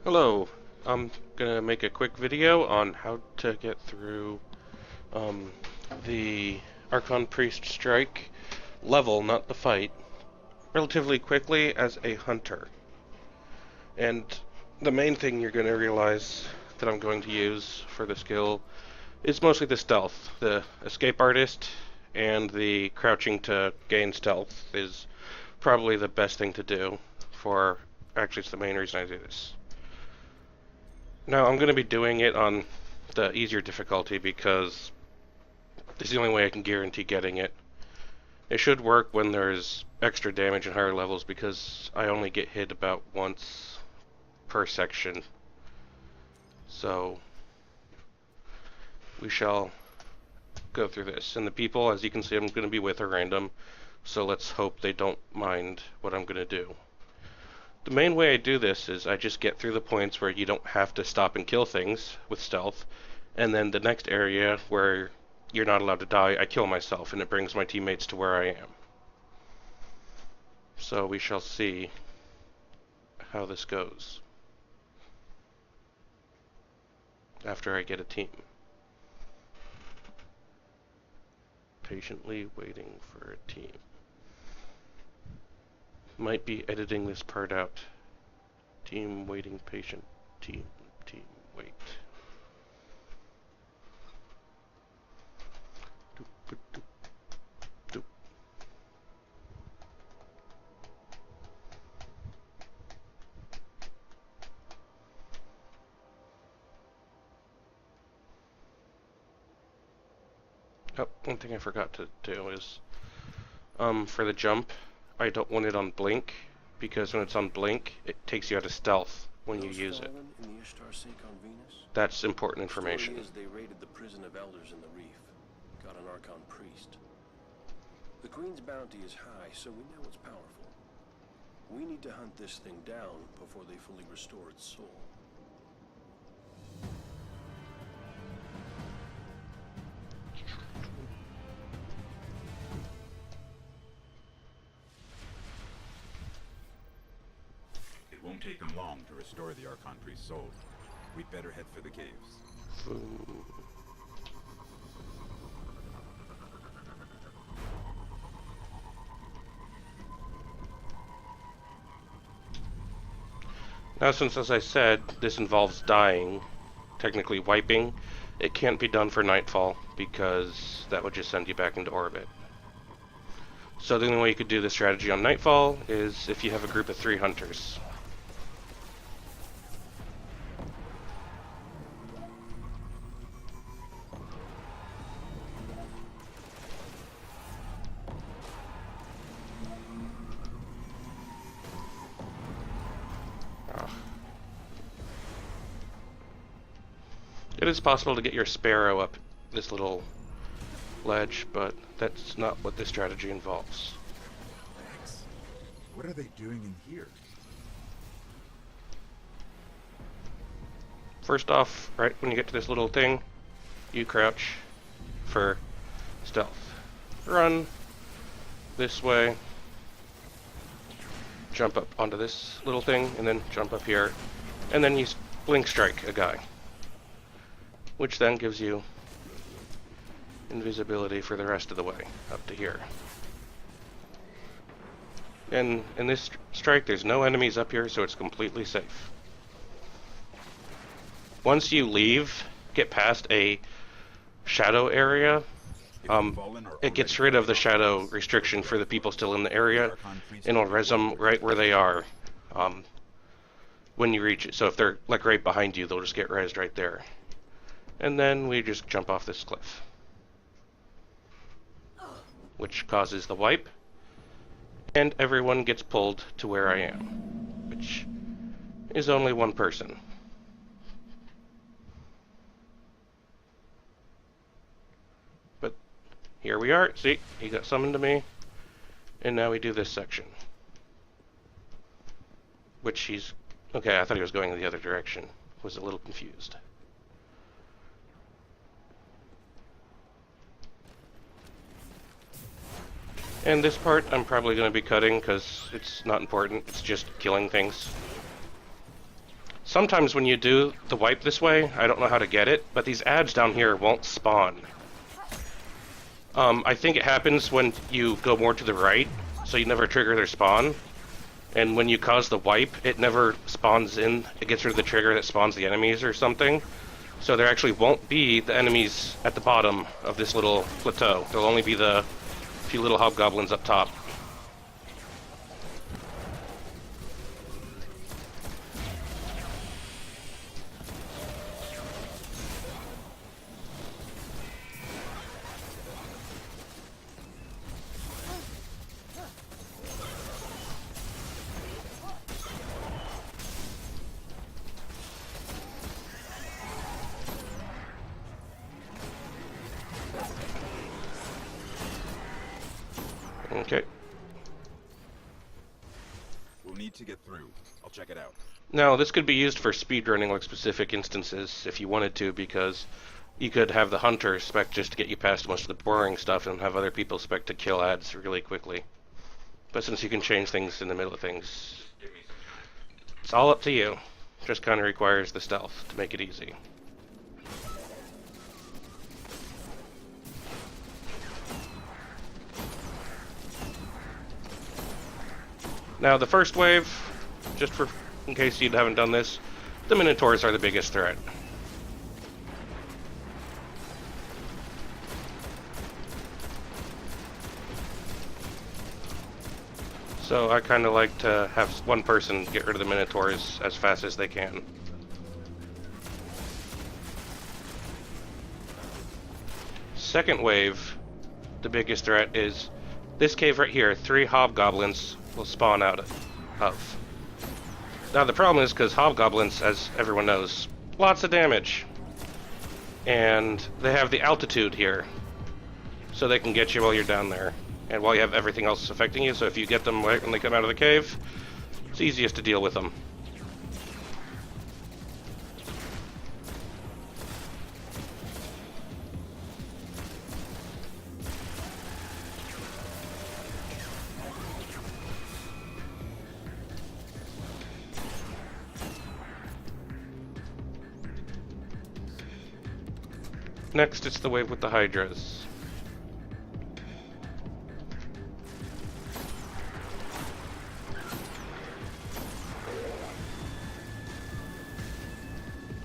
Hello, I'm gonna make a quick video on how to get through um, the Archon Priest Strike level, not the fight, relatively quickly as a hunter. And the main thing you're gonna realize that I'm going to use for the skill is mostly the stealth. The escape artist and the crouching to gain stealth is probably the best thing to do for, actually it's the main reason I do this. Now, I'm going to be doing it on the easier difficulty because this is the only way I can guarantee getting it. It should work when there's extra damage in higher levels because I only get hit about once per section. So, we shall go through this. And the people, as you can see, I'm going to be with are random, so let's hope they don't mind what I'm going to do. The main way I do this is I just get through the points where you don't have to stop and kill things with stealth, and then the next area where you're not allowed to die, I kill myself, and it brings my teammates to where I am. So we shall see how this goes after I get a team. Patiently waiting for a team. Might be editing this part out. Team waiting, patient, team wait. Doop, doop, doop. Oh, one thing I forgot to do is, for the jump, I don't want it on blink, because when it's on blink, it takes you out of stealth when you use it. That's important information. They raided the prison of elders in the reef, got an Archon priest. The Queen's bounty is high, so we know it's powerful. We need to hunt this thing down before they fully restore its soul. It won't take them long to restore the Archon Priest's soul. We'd better head for the caves. Now, since, as I said, this involves dying, technically wiping, it can't be done for Nightfall, because that would just send you back into orbit. So the only way you could do this strategy on Nightfall is if you have a group of 3 hunters. It is possible to get your Sparrow up this little ledge, but that's not what this strategy involves. Thanks. What are they doing in here? First off, right when you get to this little thing, you crouch for stealth. Run this way, jump up onto this little thing, and then jump up here, and then you blink strike a guy, which then gives you invisibility for the rest of the way, up to here. And in this strike, there's no enemies up here, so it's completely safe. Once you leave, get past a shadow area, it gets rid of the shadow restriction for the people still in the area, and it'll res them right where they are when you reach it. So if they're like right behind you, they'll just get resed right there. And then we just jump off this cliff, which causes the wipe, and everyone gets pulled to where I am, which is only one person. But here we are. See, he got summoned to me, and now we do this section, which he's okay. I thought he was going the other direction. Was a little confused. And this part I'm probably going to be cutting because it's not important. It's just killing things. sometimes when you do the wipe this way, I don't know how to get it, but these adds down here won't spawn. I think it happens when you go more to the right, so you never trigger their spawn. And when you cause the wipe, it never spawns in. It gets rid of the trigger that spawns the enemies or something. So there actually won't be the enemies at the bottom of this little plateau. There'll only be the few little hobgoblins up top. Okay. We'll need to get through. I'll check it out. Now, this could be used for speedrunning like specific instances if you wanted to, because you could have the hunter spec just to get you past most of the boring stuff and have other people spec to kill ads really quickly. But since you can change things in the middle of things, it's all up to you. Just kind of requires the stealth to make it easy. Now the first wave, just for in case you haven't done this, the Minotaurs are the biggest threat. So I kind of like to have one person get rid of the Minotaurs as fast as they can. Second wave, the biggest threat is this cave right here. 3 hobgoblins will spawn out of. Now the problem is because hobgoblins, as everyone knows, lots of damage. And they have the altitude here, so they can get you while you're down there. And while you have everything else affecting you, so if you get them right when they come out of the cave, it's easiest to deal with them. Next, it's the wave with the Hydras.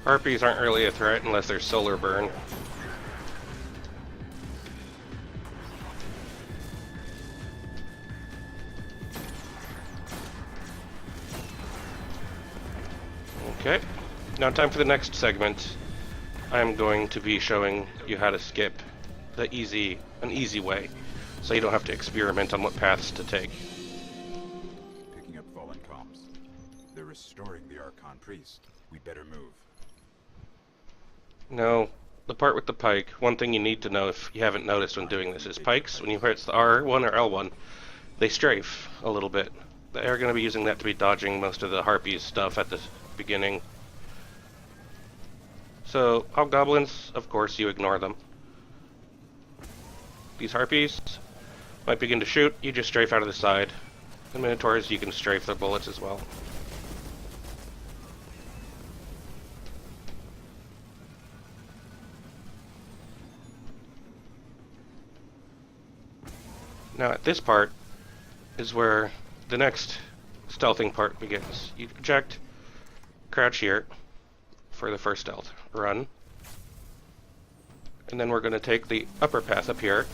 Harpies aren't really a threat unless there's solar burn. Okay, now time for the next segment. I'm going to be showing you how to skip an easy way, so you don't have to experiment on what paths to take. Picking up fallen comms. They're restoring the Archon Priest. We'd better move. No, the part with the pike, one thing you need to know if you haven't noticed when doing this is pikes, when you hit the R1 or L1, they strafe a little bit. They're going to be using that to be dodging most of the Harpies stuff at the beginning. So, hobgoblins, of course, you ignore them. These Harpies might begin to shoot, you just strafe out of the side. The Minotaurs, you can strafe their bullets as well. Now, at this part is where the next stealthing part begins. You eject, crouch here for the first stealth. Run. And then we're going to take the upper path up here.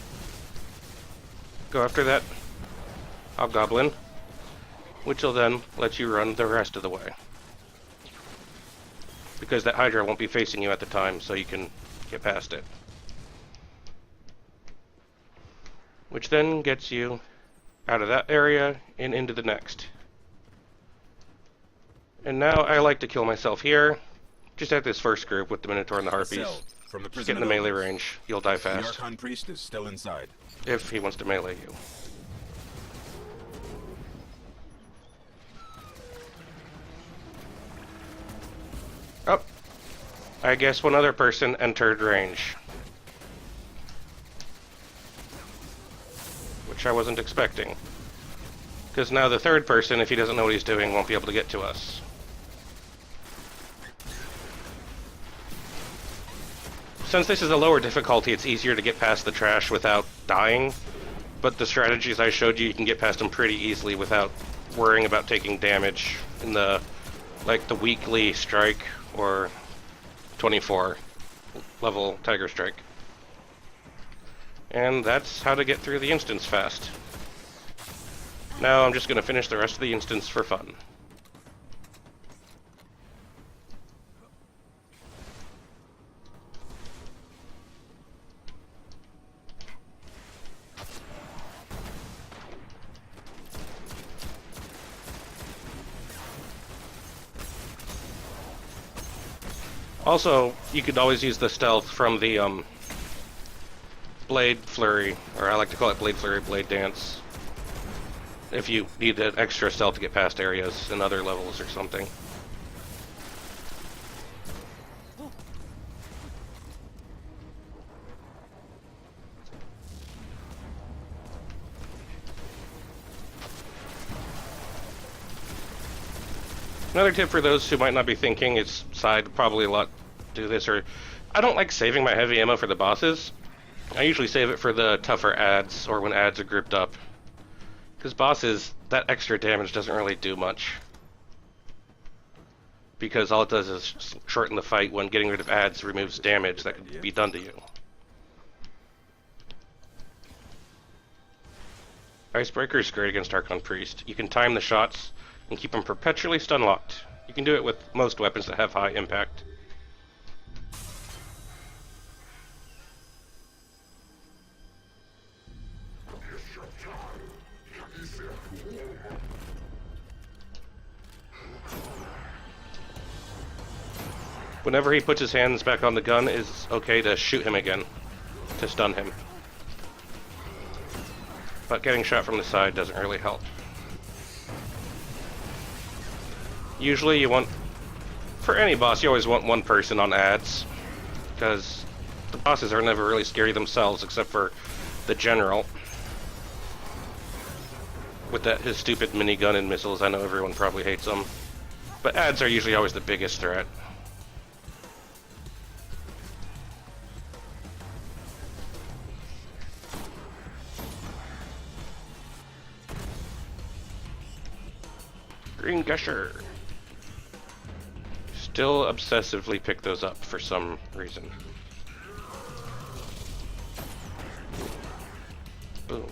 Go after that hobgoblin, which will then let you run the rest of the way. Because that Hydra won't be facing you at the time, so you can get past it. Which then gets you out of that area and into the next. And now I like to kill myself here. Just at this first group with the Minotaur and the Harpies. Just get in the melee range, you'll die fast. The Archon Priest is still inside. If he wants to melee you. Oh, I guess one other person entered range. Which I wasn't expecting. Because now the third person, if he doesn't know what he's doing, won't be able to get to us. Since this is a lower difficulty, it's easier to get past the trash without dying. But the strategies I showed you, you can get past them pretty easily without worrying about taking damage in the, like the weekly strike or 24 level Tiger Strike. And that's how to get through the instance fast. Now I'm just going to finish the rest of the instance for fun. Also, you could always use the stealth from the Blade Flurry, or I like to call it Blade Flurry, Blade Dance, if you need an extra stealth to get past areas in other levels or something. Another tip for those who might not be thinking, it's side probably a lot do this, or I don't like saving my heavy ammo for the bosses. I usually save it for the tougher adds, or when adds are grouped up. Because bosses, that extra damage doesn't really do much. Because all it does is shorten the fight when getting rid of adds removes damage that could be done to you. Icebreaker is great against Archon Priest. You can time the shots and keep them perpetually stun locked. You can do it with most weapons that have high impact. Whenever he puts his hands back on the gun, it's okay to shoot him again, to stun him. But getting shot from the side doesn't really help. Usually you want, for any boss, you always want one person on adds, because the bosses are never really scary themselves, except for the general. With his stupid minigun and missiles, I know everyone probably hates them. But adds are usually always the biggest threat. Green Gusher. Still obsessively pick those up for some reason. Boom.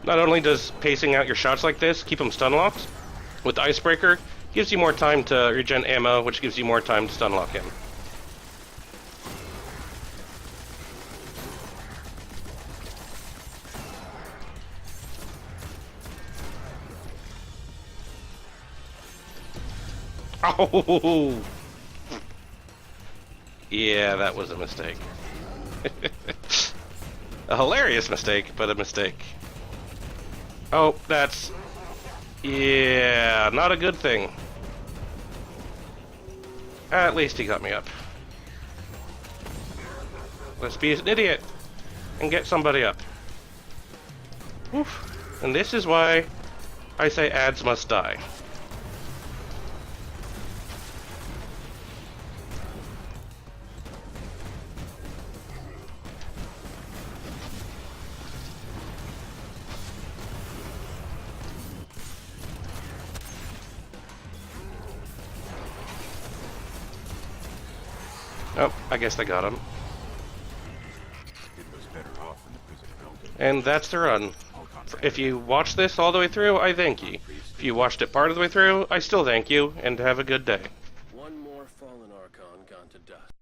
Not only does pacing out your shots like this keep them stun locked, with Icebreaker, gives you more time to regen ammo, which gives you more time to stun lock him. Oh! Yeah, that was a mistake. A hilarious mistake, but a mistake. Oh, that's... yeah, not a good thing. At least he got me up. Let's be an idiot and get somebody up. Oof. And this is why I say adds must die. Oh, I guess they got him. And that's the run. If you watched this all the way through, I thank you. If you watched it part of the way through, I still thank you, and have a good day.